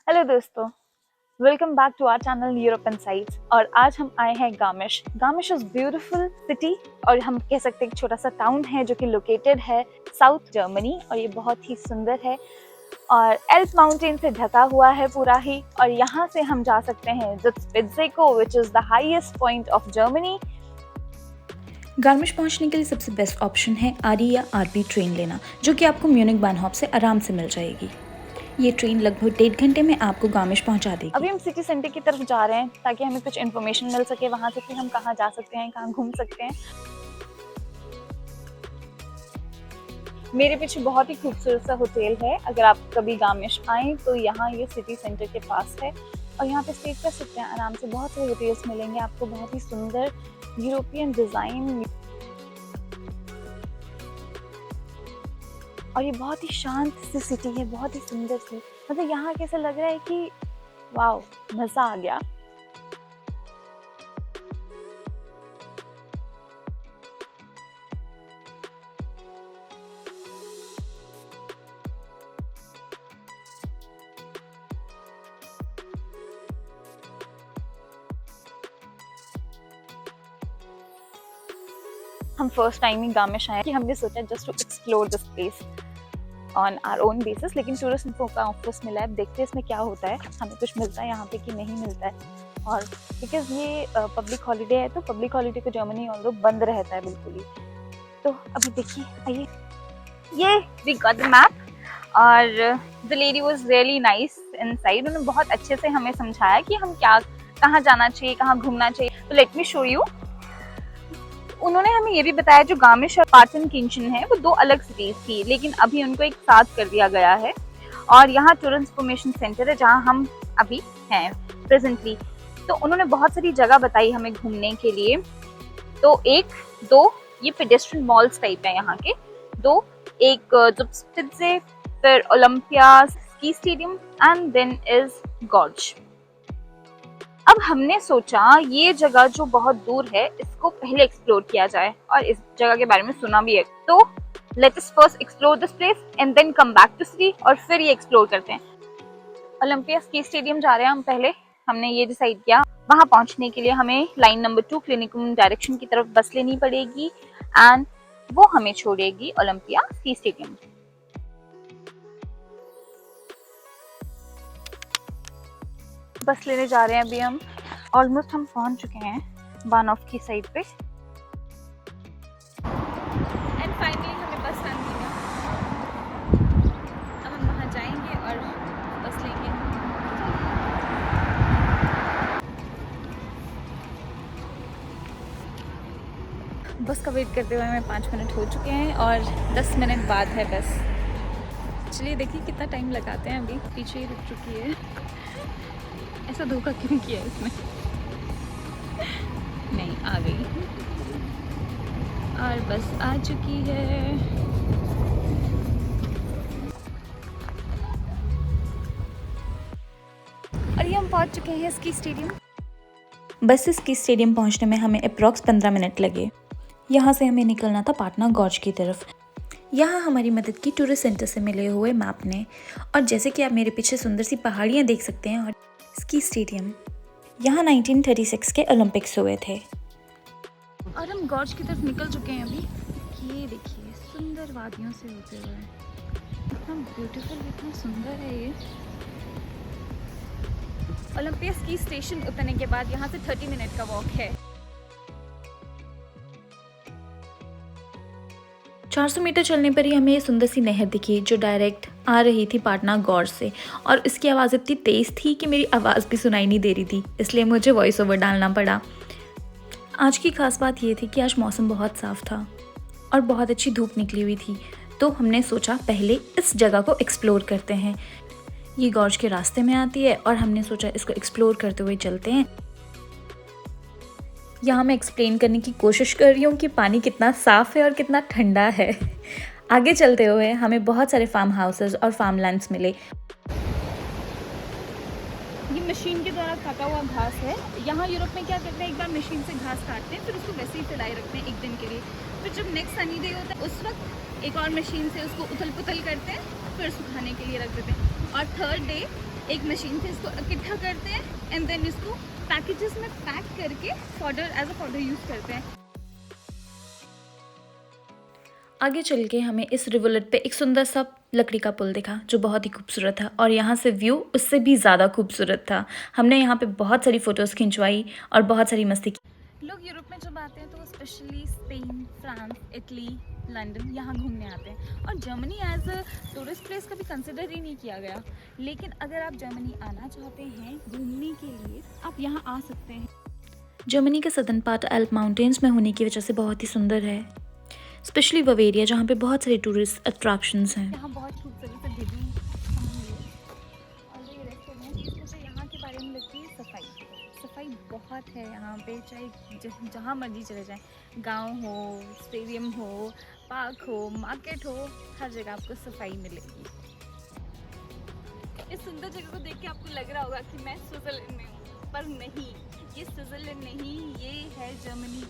Hello दोस्तों, welcome back to our channel Europe insights. और आज हम आए हैं Garmisch. Garmisch is beautiful city और हम कह सकते हैं एक छोटा सा टाउन है जो कि लोकेटेड है साउथ जर्मनी और ये बहुत ही सुंदर है और एल्प माउंटेन से ढका हुआ है पूरा ही। और यहाँ से हम जा सकते हैं ज़ुत्स्पिट्ज़े को, which is the highest point of Germany. Garmisch पहुंचने के लिए सबसे बेस्ट ऑप्शन है आरई या आरबी ट्रेन लेना, जो कि आपको म्यूनिक बानहॉफ से आराम से मिल जाएगी। ये ट्रेन लगभग 1.5 घंटे में आपको गार्मिश पहुंचा देगी। अभी हम सिटी सेंटर की तरफ जा रहे हैं ताकि हमें कुछ इन्फॉर्मेशन मिल सके वहाँ से कि हम कहाँ जा सकते हैं, कहाँ घूम सकते हैं। मेरे पीछे बहुत ही खूबसूरत सा होटल है। अगर आप कभी गामिश आए तो यहाँ ये सिटी सेंटर के पास है और यहाँ पे स्टे कर सकते हैं आराम से। बहुत सारे होटल्स मिलेंगे आपको, बहुत ही सुंदर यूरोपियन डिज़ाइन और ये बहुत ही शांत सी सिटी है, बहुत ही सुंदर सी। मतलब यहाँ कैसा लग रहा है कि वाओ, मज़ा आ गया। हम फर्स्ट टाइम ही गामिश आए कि हमने सोचा just to explore this place on our own basis, लेकिन टूरिस्ट इन्फो का ऑफिस मिला है। देखते हैं इसमें क्या होता है, हमें कुछ मिलता है यहाँ पे कि नहीं मिलता है। और बिकॉज ये पब्लिक हॉलीडे है तो पब्लिक हॉलीडे को जर्मनी ऑल बंद रहता है बिल्कुल ही। तो अभी देखिए, आइए, ये वी गॉट द मैप और the lady was really nice inside. उन्होंने बहुत अच्छे से हमें समझाया कि हम कहाँ जाना चाहिए, कहाँ घूमना चाहिए। तो लेट मी शो यू। उन्होंने हमें ये भी बताया जो गामिश और पार्टनकिंशन है वो दो अलग सिटीज थी, लेकिन अभी उनको एक साथ कर दिया गया है। और यहाँ टूरिस्ट इंफॉर्मेशन सेंटर है जहाँ हम अभी हैं प्रेजेंटली। तो उन्होंने बहुत सारी जगह बताई हमें घूमने के लिए। तो एक दो ये पेडेस्ट्रियन मॉल्स टाइप है यहाँ के, दो एक ज़ुत्स्पिट्ज़े, फिर Olympia ski stadium and then is gorge. अब हमने सोचा ये जगह जो बहुत दूर है इसको पहले एक्सप्लोर किया जाए और इस जगह के बारे में सुना भी है। तो let us first explore this place and then come back to city और फिर ये एक्सप्लोर करते हैं। ओलंपिया स्की स्टेडियम जा रहे हैं हम पहले। हमने ये डिसाइड किया वहां पहुंचने के लिए हमें लाइन नंबर 2 क्लिनिकम डायरेक्शन की तरफ बस लेनी पड़ेगी एंड वो हमें छोड़ेगी ओलंपिया स्की स्टेडियम। बस लेने जा रहे हैं अभी हम। ऑलमोस्ट हम पहुंच चुके हैं बानॉफ की साइड पे एंड फाइनली हमें बस आ गई है। अब हम वहाँ जाएंगे और बस लेंगे। बस का वेट करते हुए हमें 5 मिनट हो चुके हैं और 10 मिनट बाद है बस। चलिए देखिए कितना टाइम लगाते हैं। अभी पीछे ही रुक चुकी है। ऐसा धोखा क्यों किया इसने? नहीं, आ गई और बस आ चुकी है। और ये हम पहुंच चुके हैं स्की स्टेडियम। बस से स्की स्टेडियम पहुंचने में हमें अप्रॉक्स 15 मिनट लगे। यहाँ से हमें निकलना था पाटना गॉर्ज की तरफ। यहाँ हमारी मदद की टूरिस्ट सेंटर से मिले हुए मैप ने। और जैसे कि आप मेरे पीछे सुंदर सी पहाड़ियाँ देख सकते हैं और स्की स्टेडियम, यहाँ 1936 के ओलंपिक्स हुए थे। और हम गॉर्ज की तरफ निकल चुके हैं अभी। ये देखिए सुंदर वादियों से होते हुए, इतना ब्यूटीफुल, इतना सुंदर है ये। ओलंपिया स्की स्टेशन उतरने के बाद यहाँ से 30 मिनट का वॉक है। 400 मीटर चलने पर ही हमें ये सुंदर सी नहर दिखी जो डायरेक्ट आ रही थी पाटना गॉर्ज से। और इसकी आवाज़ इतनी तेज़ थी कि मेरी आवाज़ भी सुनाई नहीं दे रही थी, इसलिए मुझे वॉइस ओवर डालना पड़ा। आज की खास बात ये थी कि आज मौसम बहुत साफ़ था और बहुत अच्छी धूप निकली हुई थी। तो हमने सोचा पहले इस जगह को एक्सप्लोर करते हैं। ये गॉर्ज के रास्ते में आती है और हमने सोचा इसको एक्सप्लोर करते हुए चलते हैं। यहाँ मैं एक्सप्लेन करने की कोशिश कर रही हूँ कि पानी कितना साफ़ है और कितना ठंडा है। आगे चलते हुए हमें बहुत सारे फार्म हाउसेस और फार्म लैंड्स मिले। ये मशीन के द्वारा काटा हुआ घास है। यहाँ यूरोप में क्या करते हैं, एक बार मशीन से घास काटते हैं फिर उसको वैसे ही फैलाए रखते हैं एक दिन के लिए। फिर जब नेक्स्ट सनी डे होता है उस वक्त एक और मशीन से उसको उथल पुथल करते हैं, फिर सुखाने के लिए रख देते हैं। और थर्ड डे एक मशीन से इसको इकट्ठा करते हैं एंड देन इसको पैकेजेस में पैक करके fodder as a fodder use करते हैं। आगे चल के हमें इस रिवरलेट पे एक सुंदर सा लकड़ी का पुल दिखा जो बहुत ही खूबसूरत था और यहाँ से व्यू उससे भी ज़्यादा खूबसूरत था। हमने यहाँ पे बहुत सारी फ़ोटोज़ खिंचवाई और बहुत सारी मस्ती की। लोग यूरोप में जब आते हैं तो specially Spain, France, Italy, London यहाँ घूमने आते हैं और Germany as a tourist place कभी कंसिडर ही नहीं किया गया। लेकिन अगर आप जर्मनी आना चाहते हैं घूमने के लिए, आप यहाँ आ सकते हैं। जर्मनी के सदर्न पार्ट एल्प माउंटेन्स में होने की वजह से बहुत ही सुंदर है, स्पेशली बवेरिया जहाँ पे बहुत सारे टूरिस्ट अट्रैक्शंस हैं। यहाँ बहुत खूबसूरत से ढिबी और ये रेस्टोरेंट, इसमें मुझे यहाँ के बारे में लगती है सफाई बहुत है यहाँ पे। चाहे जहाँ मर्जी चले जाएं, गांव हो, स्टेडियम हो, पार्क हो, मार्केट हो, हर जगह आपको सफाई मिलेगी। इस सुंदर जगह को देख के आपको लग रहा होगा कि मैं स्विट्जरलैंड में हूँ, पर नहीं, ये स्विट्जरलैंड नहीं, ये है जर्मनी।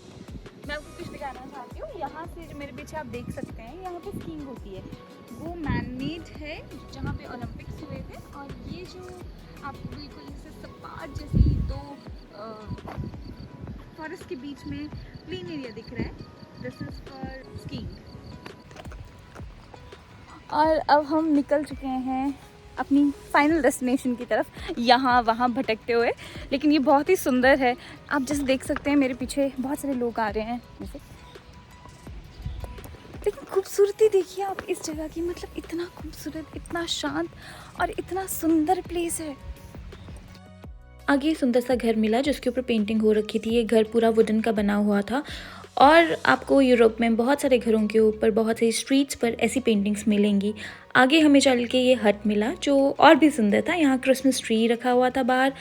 मैं आपको कुछ दिखाना चाहती हूँ। यहाँ से जो मेरे पीछे आप देख सकते हैं, यहाँ पे स्कीइंग होती है, वो मैन मेड है जहाँ पे ओलंपिक्स हुए थे। और ये जो आपको बिल्कुल जैसे सपाट जैसी दो फॉरेस्ट के बीच में प्लेन एरिया दिख रहा है, दिस इज फॉर स्कीइंग। और अब हम निकल चुके हैं अपनी फाइनल डेस्टिनेशन की तरफ, यहाँ वहाँ भटकते हुए। लेकिन ये बहुत ही सुंदर है। आप जैसे देख सकते हैं मेरे पीछे बहुत सारे लोग आ रहे हैं जैसे, लेकिन खूबसूरती देखिए आप इस जगह की, मतलब इतना खूबसूरत, इतना शांत और इतना सुंदर प्लेस है। आगे सुंदर सा घर मिला जिसके ऊपर पेंटिंग हो रखी थी। ये घर पूरा वुडन का बना हुआ था और आपको यूरोप में बहुत सारे घरों के ऊपर, बहुत सारी स्ट्रीट्स पर ऐसी पेंटिंग्स मिलेंगी। आगे हमें चल के ये हट मिला जो और भी सुंदर था। यहाँ क्रिसमस ट्री रखा हुआ था बाहर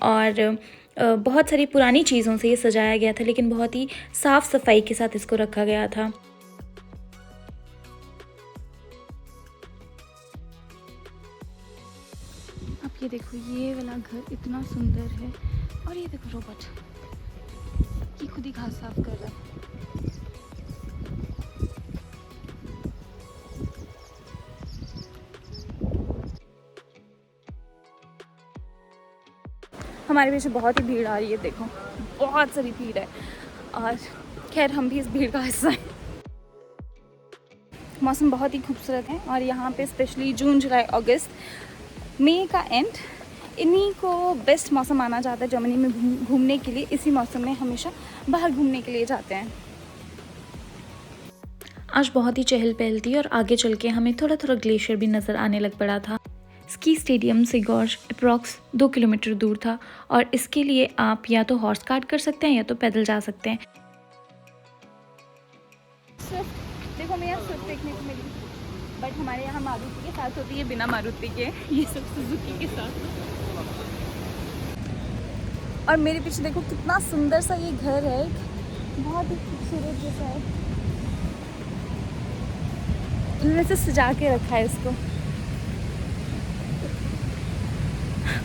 और बहुत सारी पुरानी चीज़ों से ये सजाया गया था, लेकिन बहुत ही साफ़ सफाई के साथ इसको रखा गया था। आप ये देखो, ये वाला घर इतना सुंदर है और ये देखो रोबोट, ये खुद ही घास साफ कर रहा है। हमारे पीछे बहुत ही भीड़ आ रही है, देखो बहुत सारी भीड़ है और खैर हम भी इस भीड़ का हिस्सा हैं। मौसम बहुत ही खूबसूरत है और यहाँ पे स्पेशली जून, जुलाई, अगस्त, मई का एंड, इन्हीं को बेस्ट मौसम माना जाता है जर्मनी में घूमने के लिए। इसी मौसम में हमेशा बाहर घूमने के लिए जाते हैं। आज बहुत ही चहल पहल थी और आगे चल के हमें थोड़ा थोड़ा ग्लेशियर भी नज़र आने लग पड़ा था। स्की स्टेडियम से गॉर्ज अप्रॉक्स 2 किलोमीटर दूर था और इसके लिए आप या तो हॉर्स कार्ट कर सकते हैं या तो पैदल जा सकते हैं। स्विफ्ट, देखो मैं यहाँ स्विफ्ट देखने को मिली, बट हमारे यहाँ मारुति के साथ होती है, बिना मारुति के, ये सब सुजुकी के साथ। और मेरे पीछे देखो कितना सुंदर सा ये घर है, बहुत ही खूबसूरत जैसा है। इन्होंने से सजा के रखा है इसको।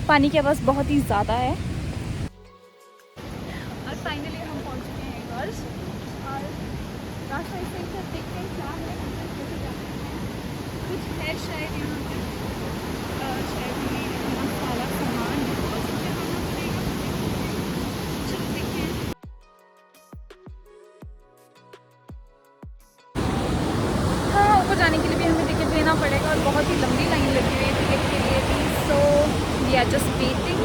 पानी की आवाज़ बहुत ही ज़्यादा है। और फाइनली हम पहुंच चुके हैं गर्ल्स और रास्ता इस तरह से देखते हैं क्या है, कैसे जाते हैं। कुछ है शायद यहाँ पे, शायद हमें मसाला सामान डिपॉजिट करवाना पड़ेगा। चलो देखते हैं। हाँ, ऊपर जाने के लिए भी हमें टिकट लेना पड़ेगा और बहुत ही लंबी लाइन लगी हुई है टिकट के लिए भी। So we are just waiting.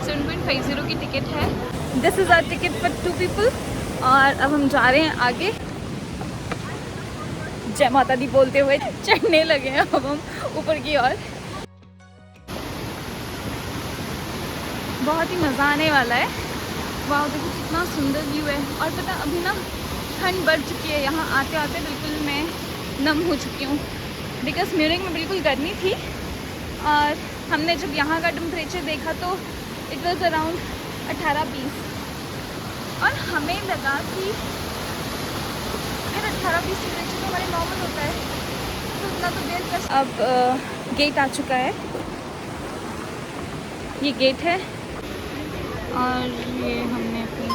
7.50 की टिकट है। This is our ticket for 2 people. और अब हम जा रहे हैं आगे, जय माता दी बोलते हुए चढ़ने लगे हैं अब हम ऊपर की ओर। बहुत ही मज़ा आने वाला है। वाह देखो कितना सुंदर व्यू है। और पता अभी ना ठंड बढ़ चुकी है, यहाँ आते आते बिल्कुल मैं नम हो चुकी हूँ, बिकॉज म्यूनिख में बिल्कुल गर्मी थी और हमने जब यहाँ का टेम्परेचर देखा तो इट वाज अराउंड 18-20 और हमें लगा कि फिर 18-20 टेम्परेचर तो हमारे नॉर्मल होता है, तो इतना तो देर कर। अब गेट आ चुका है, ये गेट है और ये हमने अपनी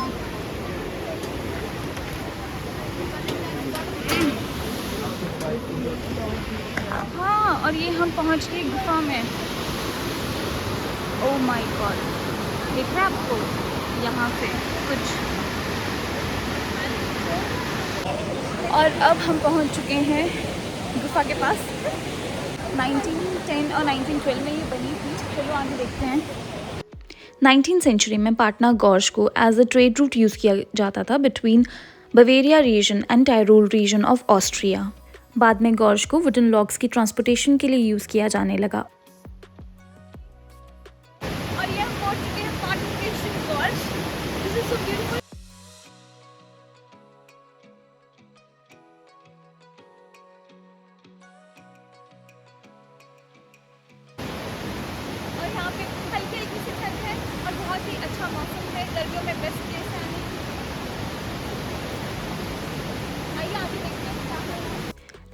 हाँ, और ये हम पहुँच गए गुफा में। ओह माय गॉड, दिख रहा है आपको यहाँ से कुछ। और अब हम पहुँच चुके हैं गुफा के पास। 1910 और 1912 में ये बनी थी। चलो आगे देखते हैं। 19th सेंचुरी में पाटना गॉर्ज को as a trade route use किया जाता था between Bavaria region and Tyrol region of Austria. बाद में गॉर्ज को वुडन लॉग्स की ट्रांसपोर्टेशन के लिए यूज़ किया जाने लगा। और ये हम पहुंच चुके हैं participation gorge. This is so beautiful. और यहाँ पे हल्की हल्की सी ठंड है और बहुत ही अच्छा मौसम है। गर्मियों में बेस्ट प्लेस है आने की। आइए आगे देखते हैं क्या है।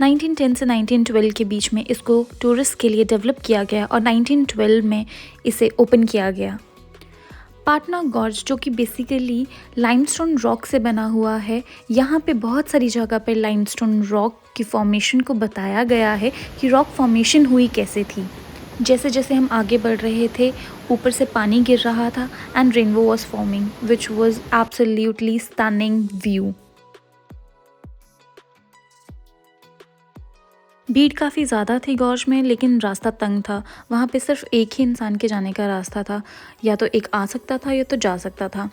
1910 से 1912 के बीच में इसको टूरिस्ट के लिए डेवलप किया गया और 1912 में इसे ओपन किया गया। पाटना गॉर्ज जो कि बेसिकली लाइमस्टोन रॉक से बना हुआ है, यहाँ पे बहुत सारी जगह पे लाइमस्टोन रॉक की फॉर्मेशन को बताया गया है कि रॉक फॉर्मेशन हुई कैसे थी। जैसे जैसे हम आगे बढ़ रहे थे, ऊपर से पानी गिर रहा था and rainbow was forming which was absolutely stunning view. भीड़ काफ़ी ज़्यादा थी गॉर्ज में, लेकिन रास्ता तंग था। वहाँ पे सिर्फ एक ही इंसान के जाने का रास्ता था, या तो एक आ सकता था या तो जा सकता था।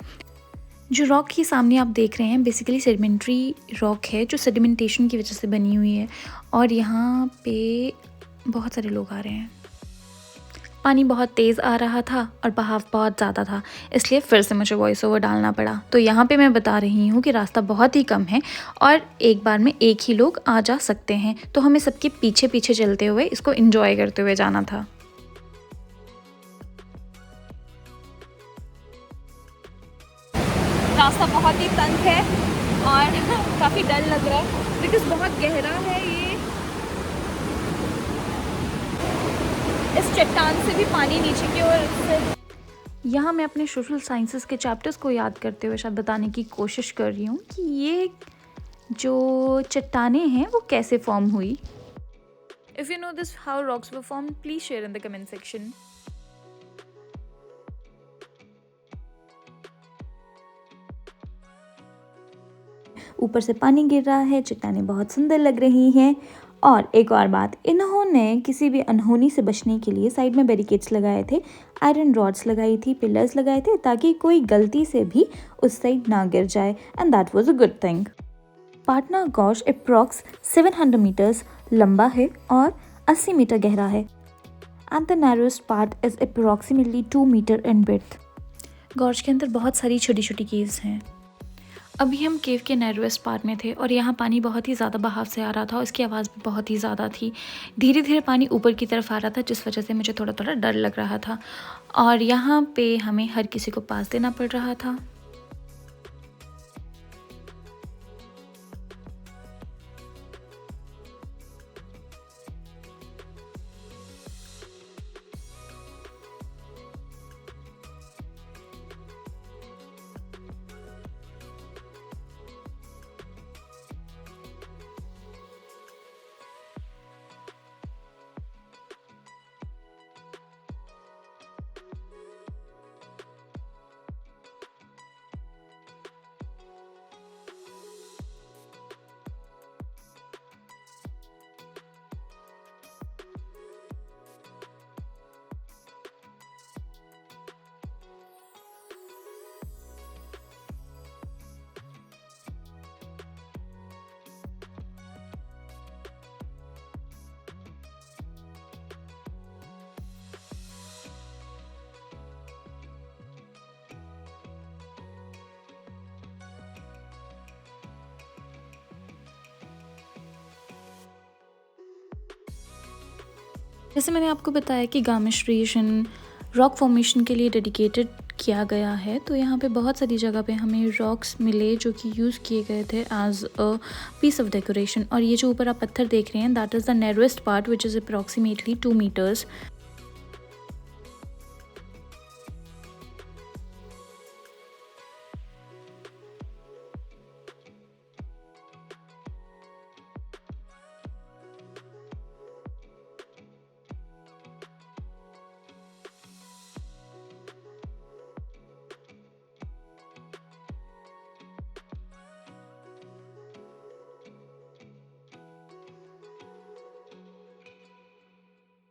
जो रॉक के सामने आप देख रहे हैं बेसिकली सेडिमेंट्री रॉक है जो सेडिमेंटेशन की वजह से बनी हुई है, और यहाँ पे बहुत सारे लोग आ रहे हैं। पानी बहुत तेज़ आ रहा था और बहाव बहुत ज़्यादा था, इसलिए फिर से मुझे वॉइस ओवर डालना पड़ा। तो यहाँ पे मैं बता रही हूँ कि रास्ता बहुत ही कम है और एक बार में एक ही लोग आ जा सकते हैं, तो हमें सबके पीछे पीछे चलते हुए इसको एंजॉय करते हुए जाना था। रास्ता बहुत ही तंग है और काफ़ी डर लग रहा है बिकॉज बहुत गहरा है ये। इस चट्टान से भी पानी नीचे की ओर से। यहाँ मैं अपने सोशल साइंसेस के चैप्टर्स को याद करते हुए शायद बताने की कोशिश कर रही हूँ कि ये जो चट्टानें हैं वो कैसे फॉर्म हुई। If you know this how rocks were form, please share in the comment section. ऊपर से पानी गिर रहा है, चट्टानें बहुत सुंदर लग रही हैं। और एक और बात, इन्होंने किसी भी अनहोनी से बचने के लिए साइड में बैरिकेड्स लगाए थे, आयरन रॉड्स लगाई थी, पिलर्स लगाए थे, ताकि कोई गलती से भी उस साइड ना गिर जाए, and that was a good thing. Partnach gorge approx 700 metres लंबा है और 80 मीटर गहरा है, and the narrowest part is approximately 2 metres in width. Gorge के अंदर बहुत सारी छोटी छोटी केव्स हैं। अभी हम केव के नैरोएस्ट पार्ट में थे और यहाँ पानी बहुत ही ज़्यादा बहाव से आ रहा था और इसकी आवाज़ भी बहुत ही ज़्यादा थी। धीरे धीरे पानी ऊपर की तरफ आ रहा था, जिस वजह से मुझे थोड़ा थोड़ा डर लग रहा था, और यहाँ पे हमें हर किसी को पास देना पड़ रहा था। जैसे मैंने आपको बताया कि गामिश रीजन रॉक फॉर्मेशन के लिए डेडिकेटेड किया गया है, तो यहाँ पे बहुत सारी जगह पे हमें रॉक्स मिले जो कि यूज़ किए गए थे as a piece of decoration. और ये जो ऊपर आप पत्थर देख रहे हैं, that is the narrowest part which is approximately 2 metres.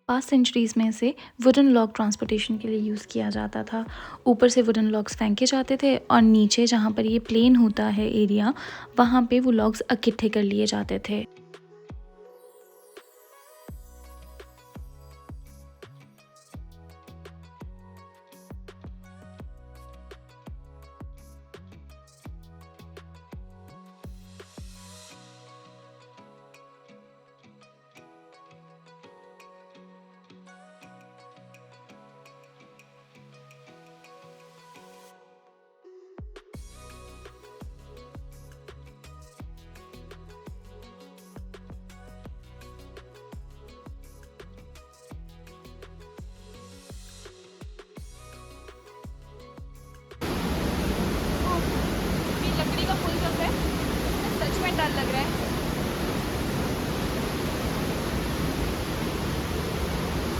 Past centuries में से वुडन लॉग ट्रांसपोर्टेशन के लिए यूज़ किया जाता था। ऊपर से वुडन लॉग्स फेंके जाते थे और नीचे जहाँ पर ये प्लेन होता है एरिया, वहाँ पे वो लॉग्स इकट्ठे कर लिए जाते थे। लकड़ी का पुल चल रहा है, सच में डर लग रहा है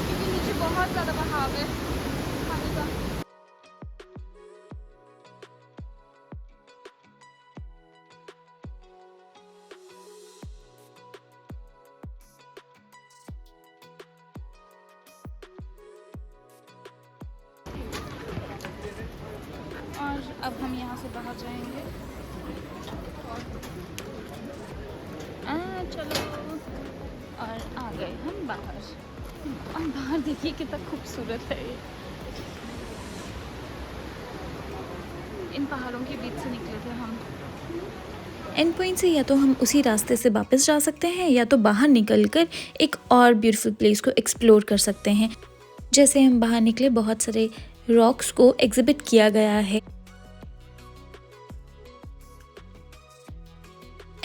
क्योंकि नीचे बहुत ज़्यादा बहाव है पानी का। और अब हम यहाँ से बाहर जाएंगे। चलो, और आ गए हम बाहर। और बाहर देखिए कितना खूबसूरत है ये। इन पहाड़ों के बीच से निकले थे हम। एंड पॉइंट से या तो हम उसी रास्ते से वापस जा सकते हैं या तो बाहर निकलकर एक और ब्यूटीफुल प्लेस को एक्सप्लोर कर सकते हैं। जैसे हम बाहर निकले, बहुत सारे रॉक्स को एग्जिबिट किया गया है।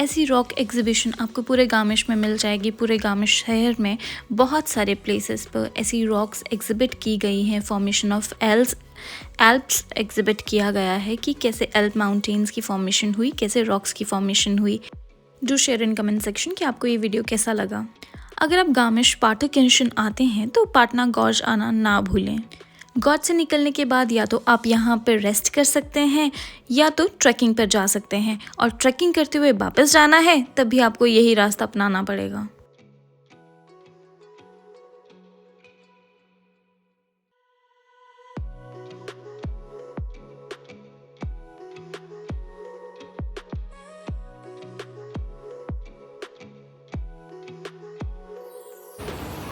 ऐसी रॉक एग्जीबिशन आपको पूरे गामिश में मिल जाएगी। पूरे गामिश शहर में बहुत सारे प्लेसेस पर ऐसी रॉक्स एग्जिबिट की गई हैं। फॉर्मेशन ऑफ एल्प्स एग्जिबिट किया गया है कि कैसे एल्प माउंटेन्स की फॉर्मेशन हुई, कैसे रॉक्स की फॉर्मेशन हुई। Do share in comment section कि आपको ये वीडियो कैसा लगा। अगर आप गामिश पाटकिंशन आते हैं तो पाटना गॉर्ज आना ना भूलें। गॉर्ज से निकलने के बाद या तो आप यहाँ पर रेस्ट कर सकते हैं या तो ट्रैकिंग पर जा सकते हैं, और ट्रैकिंग करते हुए वापस जाना है तब भी आपको यही रास्ता अपनाना पड़ेगा।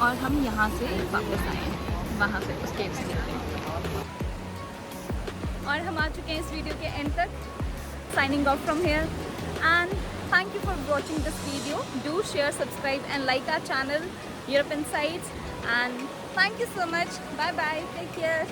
और हम यहाँ से वापस आए, वहाँ से उस केव से निकले और हम आ चुके हैं इस वीडियो के एंड तक। Signing off from here and thank you for watching this video. Do share, subscribe and like our channel Europe Insights, and thank you so much. Bye bye, take care.